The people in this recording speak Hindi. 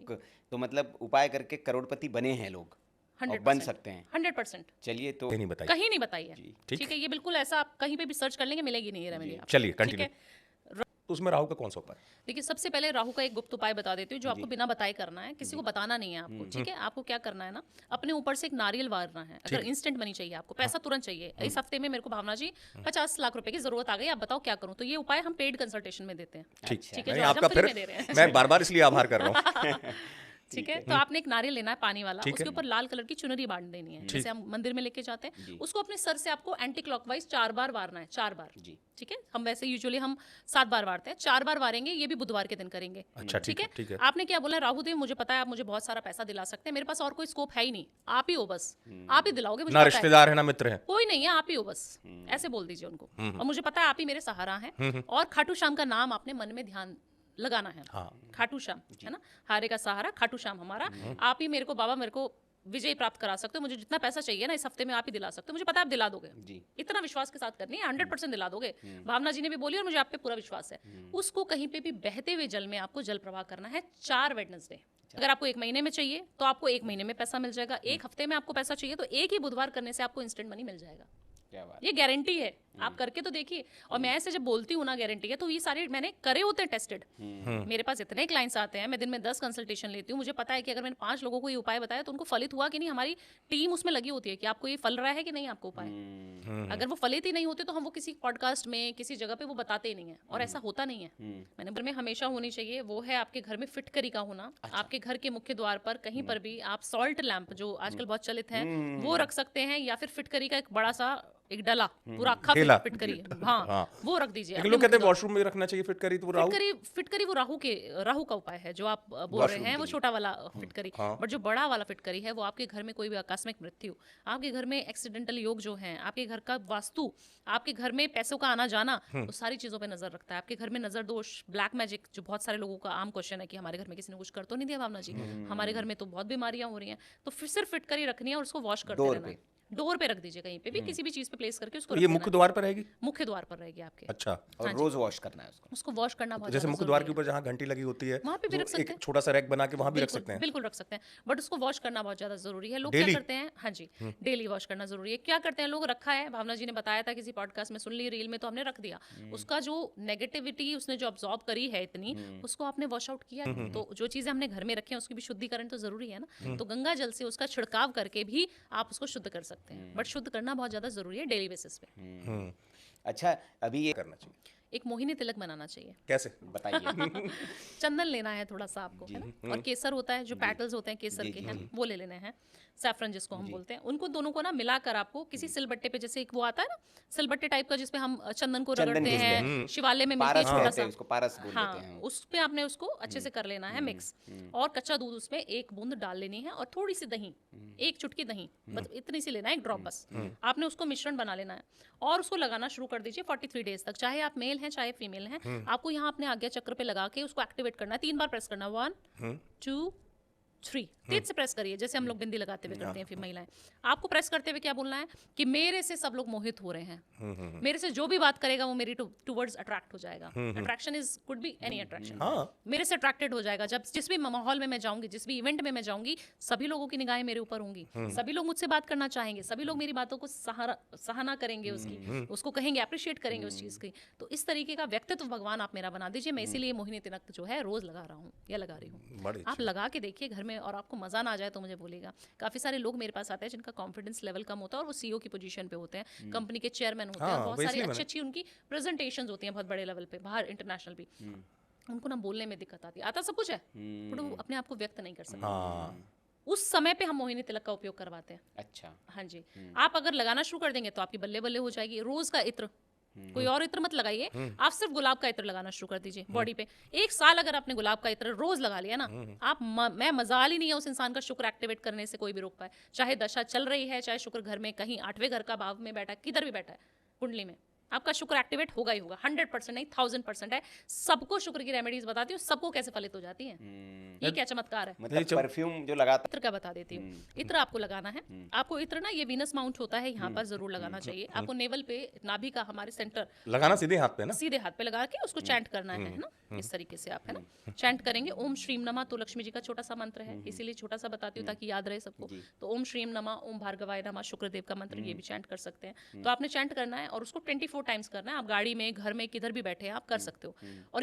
लोग तो मतलब उपाय करके करोड़पति बने हैं लोग और बन सकते हैं 100%। चलिए तो कहीं नहीं बताइए। कहीं नहीं बताई है, जी ठीक है, ये बिल्कुल ऐसा आप कहीं पे भी सर्च कर लेंगे, मिलेगी नहीं ये रेमेडी आपको। चलिए ठीक कंटिन्यू। है, तो उसमें राहु का कौन सा उपाय? देखिए सबसे पहले राहु का एक गुप्त उपाय बता देती हूँ जो आपको जी। बिना बताए करना है, किसी को बताना नहीं है आपको, ठीक है। आपको क्या करना है ना, अपने ऊपर से एक नारियल वारना है। अगर इंस्टेंट मनी चाहिए आपको, पैसा तुरंत चाहिए, इस हफ्ते में मेरे को भावना जी 50 लाख रुपए की जरूरत आ गई, आप बताओ क्या करूँ, तो ये उपाय हम पेड कंसल्टेशन में देते हैं, ठीक ठीक है, नहीं, जो आज हम आपका फ्री फिर में दे रहे हैं। मैं बार-बार इसलिए आभार कर रहा हूँ। ठीक है, तो आपने एक नारियल लेना है पानी वाला, ठीक उसके है। ऊपर लाल कलर की चुनरी बांध देनी है, जैसे हम मंदिर में लेके जाते हैं, उसको अपने सर से आपको एंटी क्लॉकवाइज 4 बार वारना है, 4 बार। जी ठीक है, हम वैसे यूजुअली हम 7 बार वारते हैं, 4 बार वारेंगे, ये भी बुधवार के दिन करेंगे। अच्छा, ठीक है, ठीक है। आपने क्या बोला, राहु देव मुझे पता है आप मुझे बहुत सारा पैसा दिला सकते हैं, मेरे पास और कोई स्कोप है ही नहीं, आप ही हो बस, आप ही दिलाओगे मुझे, ना पता है। रिश्तेदार है ना मित्र है। कोई नहीं है, आप ही हो बस, ऐसे बोल दीजिए उनको, और मुझे पता है आप ही मेरे सहारा हैं, और खाटू श्याम का नाम आपने मन में ध्यान लगाना है। हाँ। खाटू श्याम है ना, हारे का सहारा खाटू श्याम हमारा, आप ही मेरे को बाबा, मेरे को विजय प्राप्त करा सकते हो, मुझे जितना पैसा चाहिए ना इस हफ्ते में आप ही दिला सकते हो, मुझे पता है आप दिला दोगे, जी इतना विश्वास के साथ करनी है, 100% दिला दोगे। भावना जी ने भी बोली और मुझे आप पे पूरा विश्वास है। उसको कहीं पे भी बहते हुए जल में आपको जल प्रवाह करना है 4 वेडनेसडे। अगर आपको 1 महीने में चाहिए तो आपको 1 महीने में पैसा मिल जाएगा, 1 हफ्ते में आपको पैसा चाहिए तो एक ही बुधवार करने से आपको इंस्टेंट मनी मिल जाएगा। क्या बात ये गारंटी है, आप करके तो देखिए। और मैं ऐसे जब बोलती हूँ ना गारंटी है, तो ये सारे मैंने करे होते हैं टेस्टेड। मेरे पास इतने क्लाइंट्स आते हैं, मैं दिन में 10 कंसल्टेशन लेती हूँ, मुझे पता है कि अगर मैंने 5 लोगों को ये उपाय बताया तो उनको फलित हुआ कि नहीं, हमारी टीम उसमें लगी होती है कि आपको ये फल रहा है कि नहीं आपको उपाय। अगर वो फलित ही नहीं होते तो हम वो किसी पॉडकास्ट में किसी जगह पे वो बताते ही नहीं है, और ऐसा होता नहीं है। मैंने घर में हमेशा होनी चाहिए, वो है आपके घर में फिटकरी का होना। आपके घर के मुख्य द्वार पर कहीं पर भी आप सॉल्ट लैंप जो आजकल बहुत चलित है वो रख सकते हैं, या फिर फिटकरी का एक बड़ा सा एक डला पूरा अक्खा ठेला। फिटकरी, हाँ वो रख दीजिए। लेकिन लोग कहते हैं वॉशरूम में रखना चाहिए फिटकरी, तो वो राहु। फिटकरी वो राहु का उपाय है जो आप बोल रहे हैं, वो छोटा वाला फिटकरी। बट जो बड़ा वाला फिटकरी है वो आपके घर में कोई भी आकस्मिक मृत्यु, आपके घर में एक्सीडेंटल योग जो है, आपके घर का वास्तु, आपके घर में पैसों का आना जाना, वो सारी चीजों पे नजर रखता है। आपके घर में नजर दोष, ब्लैक मैजिक, जो बहुत सारे लोगों का आम क्वेश्चन है कि हमारे घर में किसी ने कुछ कर तो नहीं दिया भावना जी, हमारे घर में तो बहुत बीमारियां हो रही हैं, तो फिर सिर्फ फिटकरी रखनी है और उसको वॉश करते रहना है। डोर पे रख दीजिए, कहीं पे भी किसी भी चीज पे प्लेस करके उसको। ये मुख्य द्वार पर रहेगी? मुख्य द्वार पर रहेगी आपके। अच्छा। और रोज वॉश करना है उसको वॉश करना बहुत जैसे मुख्य द्वार के ऊपर जहाँ घंटी लगी होती है वहाँ पे भी रख सकते हैं, एक छोटा सा रैक बना के वहाँ भी रख सकते हैं। बिल्कुल रख सकते हैं, बट उसको वॉश करना बहुत ज्यादा जरूरी है। लोग क्या करते हैं, हाँ जी डेली वॉश करना जरूरी है। क्या करते हैं लोग, रखा है, भावना जी ने बताया था किसी पॉडकास्ट में, सुन ली रील में, तो हमने रख दिया, उसका जो नेगेटिविटी उसने जो ऑब्जॉर्ब करी है इतनी, उसको आपने वॉश आउट किया। तो जो चीजें हमने घर में रखी है उसकी भी शुद्धिकरण तो जरूरी है ना, तो गंगा जल से उसका छिड़काव करके भी आप उसको शुद्ध कर सकते हैं, बट शुद्ध करना बहुत ज्यादा जरूरी है डेली बेसिस पे। अच्छा अभी ये करना चाहिए। एक मोहिनी तिलक बनाना चाहिए। कैसे बताइए चंदन लेना है थोड़ा सा आपको, है ना, और केसर होता है, जो पेटल्स होते हैं केसर के हैं वो ले लेने हैं, सैफरन जिसको हम बोलते हैं, उनको दोनों को ना मिलाकर आपको किसी सिलबट्टे पे, जैसे एक वो आता है ना सिलबट्टे टाइप का जिसपे हम चंदन को रगड़ते हैं, शिवालय में मिलती है छोटा सा, उसको पारस बोल हाँ, देते हैं। उस पे आपने उसको अच्छे से कर लेना है मिक्स, और कच्चा दूध उसमें 1 बूंद डाल लेनी है, और थोड़ी सी दही, 1 चुटकी दही, मतलब इतनी सी लेना है, 1 ड्रॉप बस। आपने उसको मिश्रण बना लेना है और उसको लगाना शुरू कर दीजिए 43 डेज तक, चाहे आप मेल हैं चाहे फीमेल हैं। आपको यहाँ अपने आज्ञा चक्र पे लगा के उसको एक्टिवेट करना है, 3 बार प्रेस करना, 1 2 3, तेज से प्रेस करिए, जैसे हम लोग बिंदी लगाते हुए करते हैं फिर महिलाएं। आपको प्रेस करते हुए क्या बोलना है कि मेरे से सब लोग मोहित हो रहे हैं, मेरे से जो भी बात करेगा वो मेरी टुवर्ड्स अट्रैक्ट हो जाएगा। Attraction is could be any attraction, मेरे से अट्रैक्टेड हो जाएगा। जब जिस भी माहौल में मैं जाऊंगी, जिस भी इवेंट में मैं जाऊंगी, सभी लोगों की निगाहें मेरे ऊपर होंगी, सभी लोग मुझसे बात करना चाहेंगे, सभी लोग मेरी बातों को सराहना करेंगे, उसकी उसको कहेंगे, अप्रिशिएट करेंगे उस चीज की। तो इस तरीके का व्यक्तित्व भगवान आप मेरा बना दीजिए। मैं इसीलिए मोहिनी तिलक जो है रोज लगा रहा हूँ या लगा रही हूँ। आप लगा के देखिए घर में, और आपको मजा ना आ जाए तो मुझे बोलिएगा। काफी सारे लोग मेरे पास आते हैं जिनका कॉन्फिडेंस लेवल कम होता है और वो सीईओ की पोजीशन पे होते हैं, कंपनी के चेयरमैन होते हैं, बहुत सारी अच्छी अच्छी उनकी प्रेजेंटेशंस होती हैं बहुत बड़े लेवल पे, बाहर इंटरनेशनल भी। उनको ना बोलने में दिक्कत आती है, आता सब कुछ है बट वो अपने आप को व्यक्त नहीं कर सकते। उस समय पे हम मोहिनी तिलक का उपयोग करवाते हैं। अच्छा हाँ जी, आप अगर लगाना शुरू कर देंगे तो आपकी बल्ले बल्ले हो जाएगी। रोज का इत्र, कोई और इत्र मत लगाइए, आप सिर्फ गुलाब का इत्र लगाना शुरू कर दीजिए बॉडी पे। 1 साल अगर आपने गुलाब का इत्र रोज लगा लिया ना, आप मैं मजाल ही नहीं है उस इंसान का शुक्र एक्टिवेट करने से कोई भी रोक पाए। चाहे दशा चल रही है, चाहे शुक्र घर में कहीं 8वें घर का भाव में बैठा है, किधर भी बैठा है कुंडली में, आपका शुक्र एक्टिवेट होगा ही होगा। 100% नहीं 1000% है। सबको शुक्र की रेमेडीज बताती हूँ, सबको कैसे फलित हो जाती है। ये क्या चमत्कार है। मतलब परफ्यूम जो लगाता इत्र का बता देती हूँ। इत्र आपको लगाना है। आपको इत्र ना ये वीनस माउंट होता है, यहाँ पर जरूर लगाना चाहिए आपको। नेवल पे, नाभि का हमारे सेंटर लगाना सीधे हाथ पे ना, सीधे हाथ पे लगा के उसको चैंट करना है ना, इस तरीके से आप, है ना, चैंट करेंगे। ओम श्रीम नमः तो लक्ष्मी जी का छोटा सा मंत्र है, इसीलिए छोटा सा बताती हूँ ताकि याद रहे सबको। तो ओम श्रीम नमः, ओम भार्गवाय नमः, शुक्रदेव का मंत्र, ये भी चैंट कर सकते हैं। तो आपने चैंट करना है और उसको 24 टाइम्स करना है। आप गाड़ी में, घर में, किधर भी बैठे हैं आप कर सकते हो। और ये